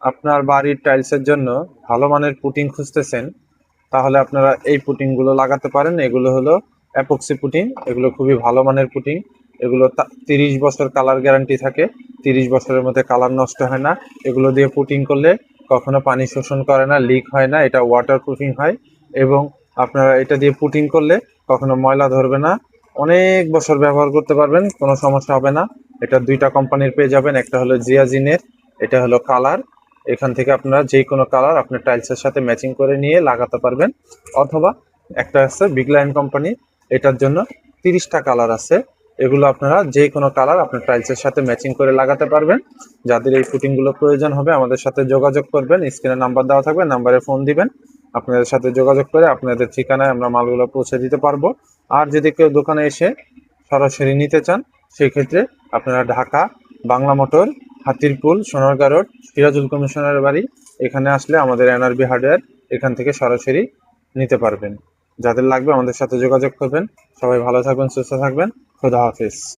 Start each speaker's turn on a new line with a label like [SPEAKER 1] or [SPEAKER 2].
[SPEAKER 1] আপনার বাড়ির টাইলসের জন্য ভালো মানের পুটিং খুঁজতেছেন, তাহলে আপনারা এই পুটিং গুলো লাগাতে পারেন। এগুলো হলো অ্যাপক্সি পুটিং। এগুলো খুবই ভালো মানের পুটিং। এগুলো 30 বছর কালার গ্যারান্টি থাকে। 30 বছরের মধ্যে কালার নষ্ট হয় না। এগুলো দিয়ে পুটিং করলে কখনো পানি শোষণ করে না, লিক হয় না। এটা ওয়াটার প্রুফিং হয় এবং আপনারা এটা দিয়ে পুটিং করলে কখনো ময়লা ধরবে না। অনেক বছর ব্যবহার করতে পারবেন, কোনো সমস্যা হবে না। এটা দুইটা কোম্পানির পেয়ে যাবেন, একটা হলো জিয়াজিনের, এটা হলো কালার। এখান থেকে আপনারা যে কোনো কালার আপনার টাইলসের সাথে ম্যাচিং করে নিয়ে লাগাতে পারবেন। অথবা একটা আছে বিগ লাইন কোম্পানি, এটার জন্য 30টা কালার আছে। এগুলো আপনারা যে কোনো কালার আপনার টাইলসের সাথে ম্যাচিং করে লাগাতে পারবেন। যাদের এই ফুটিংগুলো প্রয়োজন হবে আমাদের সাথে যোগাযোগ করবেন। স্ক্রিনে নাম্বার দেওয়া থাকবে, নাম্বারে ফোন দিবেন। আপনাদের সাথে যোগাযোগ করে আপনাদের ঠিকানায় আমরা মালগুলো পৌঁছে দিতে পারবো। আর যদি কেউ দোকানে এসে সরাসরি নিতে চান, সেই ক্ষেত্রে আপনারা ঢাকা বাংলা মোটর, হাতিরপুল, সোনারগাঁ রোড, সিরাজুল কমিশনের বাড়ি, এখানে আসলে আমাদের এনআরবি হার্ডওয়্যার, এখান থেকে সরাসরি নিতে পারবেন। যাদের লাগবে আমাদের সাথে যোগাযোগ করবেন। সবাই ভালো থাকবেন, সুস্থ থাকবেন। খোদা হাফেজ।